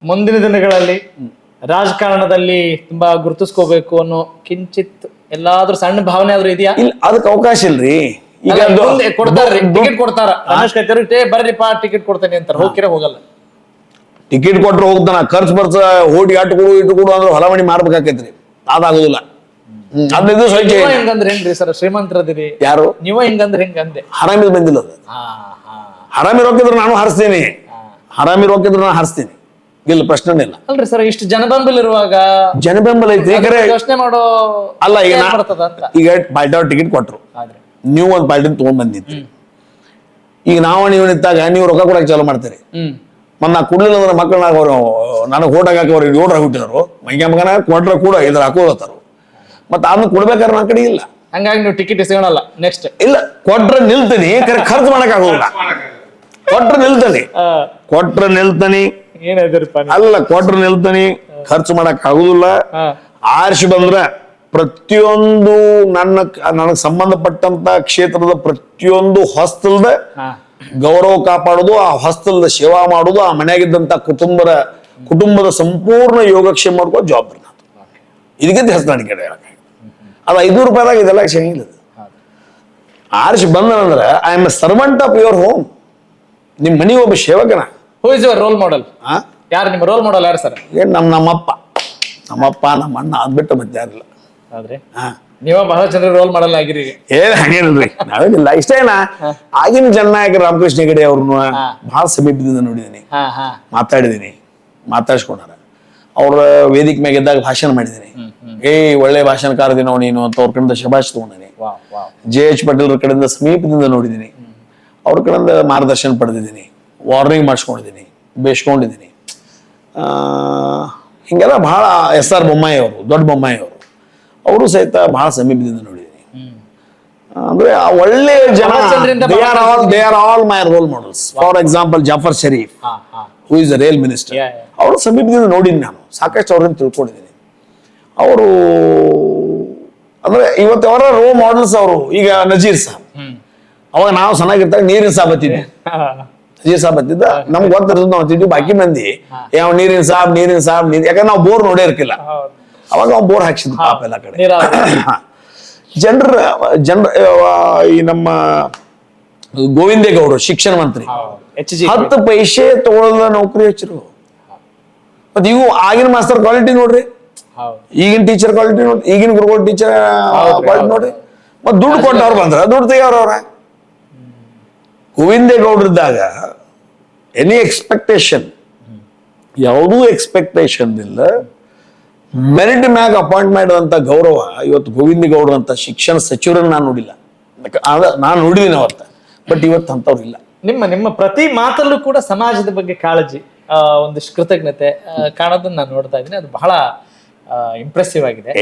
ಮುಂದಿನ ದಿನಗಳಲ್ಲಿ ರಾಜಕಾರಣದಲ್ಲಿ ತುಂಬಾ ಗುರುತಿಸ್ಕೋಬೇಕು ಅನ್ನೋ ಕಿಂಚಿತ್ ಎಲ್ಲಾದ್ರೂ ಸಣ್ಣ ಭಾವನೆ ಆದ್ರೂ ಇದೆಯಾ? ಇಲ್ಲ, ಅದಕ್ಕೆ ಅವಕಾಶ ಇಲ್ರಿ. ಈಗ ಕೊಡ್ತಾರ್ರಿ, ಟಿಕೆಟ್ ಕೊಡ್ತಾರ. ರಮೇಶ್ ಕತ್ತಿ ಬರ್ರಿಪ್ಪ ಟಿಕೆಟ್ ಕೊಡ್ತೇನೆ ಅಂತಾರ, ಹೋಗಿರ ಹೋಗಲ್ಲ. ಟಿಕೆಟ್ ಕೊಟ್ರೆ ಹೋಗ್ತಾನ, ಖರ್ಚು ಬರ್ಸ ಹೋಗಿ ಅಟ್ಟು ಕೊಡು ಇಟ್ಟು ಕೊಡು ಅಂದ್ರೆ ಹೊಲಮಣಿ ಮಾಡ್ಬೇಕಾಕೈತ್ರಿ, ಅದಾಗುದಿಲ್ಲ. 15 ದಿವಸ ಹೆಂಗಂದ್ರೆ ಹೆಂಗ್ರಿ ಸರ್, ಶ್ರೀಮಂತರದಿರಿ ಯಾರು ನೀವ ಹಿಂಗಂದ್ರೆ ಹೆಂಗಂದೆ? ಹರಾಮಿ ಬಂದಿಲ್ಲ ಅದು. ಹರಾಮಿ ರೊಕ್ಕಿದ್ರೆ ನಾನು ಹರಿಸ್ತೀನಿ, ಹರಾಮಿ ರೊಕ್ಕಿದ್ರೆ ನಾನು ಹರಿಸ್ತೀನಿ, ಇಲ್ಲ ಪ್ರಶ್ನೆ ಇಲ್ಲ. ಅಲ್ರಿ ಸರ್, ಇಷ್ಟು ಜನಬೆಂಬಲ ಇರುವಾಗ ಜನಬೆಂಬಲ ಐತಿ, ಯೋಚನೆ ಮಾಡೋ ಅಲ್ಲ. ಈಗ ಪಾರ್ಟಿ ಅವ್ರು ಟಿಕೆಟ್ ಕೊಟ್ರು, ನೀವು ಒಂದ್ ಪಾರ್ಟಿ ತಗೊಂಡ್ ಬಂದಿತ್ತು. ಈಗ ನೀವು ನಿಂತಾಗ ನೀವು ರೊಕ್ಕ ಕೊಡಕ್ ಚಾಲು ಮಾಡ್ತೀರಿ. ಮತ್ ನಾ ಕುಡ್ಲಿಲ್ಲ ಅಂದ್ರೆ ಮಕ್ಕಳನ್ನ ಅವರು ನನಗೆ ಓಟ್ ಹಾಕಿ ಅವ್ರಿಗೆ 7 ಹುಟ್ಟಿದ್ರು ಮೈಗೆ ಮಗನ ಕೊಟ್ರ ಕೂಡ ಇದ್ರ ಹಾಕೋತಾರ. ಮತ್ ಅದನ್ನ ಕೊಡ್ಬೇಕಾದ್ರೆ ನನ್ನ ಕಡೆ ಇಲ್ಲ, ಹಂಗಾಗಿ ನೀವು ಟಿಕೆಟ್ ಇಸ್ಕೊಳಲ್ಲ. ನೆಕ್ಸ್ಟ್ ಇಲ್ಲ, ಕೊಟ್ರೆ ನಿಲ್ತೀನಿ, ಖರ್ಚು ಮಾಡಕ್ ಆಗೋದಿಲ್ಲ. ಕೊಟ್ರೆ ನಿಲ್ತಾನೆ, ಕೊಟ್ರೆ ನಿಲ್ತಾನೆ, ಅಲ್ಲ ಕೊಟ್ರೆ ನಿಲ್ತಾನೆ, ಖರ್ಚು ಮಾಡಕ್ ಆಗುದಿಲ್ಲ. ಆರ್ಸಿ ಬಂದ್ರ ಪ್ರತಿಯೊಂದು ನನಗ್ ಸಂಬಂಧಪಟ್ಟಂತ ಕ್ಷೇತ್ರದ ಪ್ರತಿಯೊಂದು ಹೊಸ್ತಲ್ದ ಗೌರವ ಕಾಪಾಡೋದು, ಆ ಹೊಸ್ತಲ್ದ ಸೇವಾ ಮಾಡೋದು, ಆ ಮನೆಯಾಗಿದ್ದಂತ ಕುಟುಂಬದ ಸಂಪೂರ್ಣ ಯೋಗಕ್ಷೇಮ ಮಾಡ್ಕೋ ಜವಾಬ್ದಾರಿ ನಾನು. ಇದಕ್ಕಿಂತ ಹೆಸರು ಹೇಳಕ್ ಅದು 500 ರೂಪಾಯಿದಾಗ ಇದೆಲ್ಲ ಇಲ್ಲ. ಆರ್ಸಿ ಬಂದನಂದ್ರ I am a servant of your home. ನಿಮ್ ಮನಿ ಒಬ್ಬ ಸೇವಕನ. Who is your role model? ಯಾರು ನಿಮ್ಮ ರೋಲ್ ಮಾಡೆಲ್? ಯಾರು ಸರ್? ಏನ್ ನಮ್ಮಪ್ಪ, ನಮ್ಮ ಅಣ್ಣ ಅದ್ಬಿಟ್ಟು ಮತ್ತೆ ಯಾರಿಲ್ಲ. ನೀವ ಬಹಳ ಜನರ ರೋಲ್ ಮಾಡಲ್ ಆಗಿರಿ. ಏನ್ ಹಾಗೇನಿಲ್ರಿ, ನಾವೇನಿಲ್ಲ. ಇಷ್ಟ ಏನ ಆಗಿನ ಜನನಾಯಕ ರಾಮಕೃಷ್ಣ ಹೆಗಡೆ ಅವ್ರನ್ನ ಬಹಳ ಸಮೀಪದಿಂದ ನೋಡಿದೀನಿ, ಮಾತಾಡಿಸ್ಕೊಂಡಾರ. ಅವ್ರ ವೇದಿಕೆ ಮ್ಯಾಗ ಇದ್ದಾಗ ಭಾಷಣ ಮಾಡಿದೀನಿ. ಒಳ್ಳೆ ಭಾಷಣಕಾರದಿನೋ ನೀನು ಅಂತ ಅವ್ರ ಕಡೆಯಿಂದ ಶಬಾಷ್ ತಗೊಂಡಿನಿ. JH ಪಾಟೀಲ್ ಕಡೆಯಿಂದ ಸಮೀಪದಿಂದ ನೋಡಿದೀನಿ, ಅವ್ರ ಕಡೆಯಿಂದ ಮಾರ್ಗದರ್ಶನ ಪಡೆದಿದ್ದೀನಿ, ವಾರ್ನಿಂಗ್ ಮಾಡಿಸ್ಕೊಂಡಿದ್ದೀನಿ, ಬೇಸ್ಕೊಂಡಿದ್ದೀನಿ. ಹಿಂಗೆಲ್ಲ ಬಹಳ SR ಬೊಮ್ಮಾಯಿ ಅವರು, ದೊಡ್ಡ ಬೊಮ್ಮಾಯಿ ಅವರು ಸಹಿತ ಬಹಳ ಸಮೀಪದಿಂದ ನೋಡಿದ್ದೀನಿ. ಅಂದ್ರೆ ಒಳ್ಳೆ ಜನ, they are all my role models. For example Jaffer Sharief, who is a rail minister, ಅವರು ಸಮೀಪದಿಂದ ನೋಡಿದ್ದೀನಿ ನಾನು, ಸಾಕಷ್ಟು ಅವ್ರನ್ನ ತಿಳ್ಕೊಂಡಿದ್ದೀನಿ. ಅವರು ಅಂದ್ರೆ ಇವತ್ತು ಅವರ ರೋಲ್ ಮಾಡೆಲ್ಸ್ ಅವರು. ಈಗ ನಜೀರ್ ಸಾಬ್, ಅವಾಗ ನಾವು ಚೆನ್ನಾಗಿರ್ತಾಗ ನೀರಿನ ಸಾಬ್ ಹತ್ತಿದ್ದೆ, ನಜೀರ್ ಸಾಬ್ ಹತ್ತಿದ್ದ, ನಮ್ಗೆ ಗೊತ್ತಿರ್ತದ ನಾವು ಹತ್ತಿದ್ವಿ. ಬಾಕಿ ಮಂದಿ ಯಾವ ನೀರಿನ ಸಾಬ್ ಯಾಕಂದ್ರೆ ನಾವು ಬೋರ್ ನೋಡೇ ಇರ್ಕಿಲ್ಲ. ಅವಾಗ ನಾವು ಬೋರ್ ಹಾಕ್ಸಿದ್ವಿ ಪಾಪ ಎಲ್ಲ ಕಡೆ. ಈ ನಮ್ಮ ಗೋವಿಂದೇಗೌಡರು ಶಿಕ್ಷಣ ಮಂತ್ರಿ, 10 ಪೈಸೆ ತಗೊಳ್ಳದ ನೌಕರಿ ಹಚ್ಚರು. ಮತ್ತೆ ಇವು ಆಗಿನ ಮಾಸ್ತರ್ ಕ್ವಾಲಿಟಿ ನೋಡ್ರಿ, ಈಗಿನ ಟೀಚರ್ ಕ್ವಾಲಿಟಿ ನೋಡ್ರಿ, ಈಗಿನ ಗುರುಗಳು ಟೀಚರ್ ಕ್ವಾಲಿಟಿ ನೋಡ್ರಿ. ಮತ್ ದುಡ್ಡು ಕೊಟ್ಟವ್ರು ಬಂದ್ರ ದುಡ್ಡು ತೆಗಿಯವ್ರವ್ರ. ಗೋವಿಂದೇಗೌಡರಿದ್ದಾಗ ಎನಿ ಎಕ್ಸ್ಪೆಕ್ಟೇಷನ್, ಯಾವುದೂ ಎಕ್ಸ್ಪೆಕ್ಟೇಷನ್ ಇಲ್ಲ, ಮೆರಿಟ್ ಮ್ಯಾಗ ಅಪಾಯಿಂಟ್ ಮಾಡಿದಂತ ಗೌರವ ಇವತ್ತು ಗೋವಿಂದೇಗೌಡರು ಅಂತ ಶಿಕ್ಷಣ ಸಚಿವರನ್ನ ನಾನು ನೋಡಿಲ್ಲ. ನಾನು ನೋಡಿದ್ದೀನಿ ಅವತ್ತ, ಬಟ್ ಇವತ್ತು ಅಂತವ್ರು ಇಲ್ಲ. ನಿಮ್ಮ ಪ್ರತಿ ಮಾತಲ್ಲೂ ಕೂಡ ಸಮಾಜದ ಬಗ್ಗೆ ಕಾಳಜಿ, ಒಂದಿಷ್ಟು ಕೃತಜ್ಞತೆ ಕಾಣೋದನ್ನ ನಾನು ನೋಡ್ತಾ ಇದ್ದೀನಿ. ಅದು ಬಹಳ ಇಂಪ್ರೆಸಿವ್ ಆಗಿದೆ.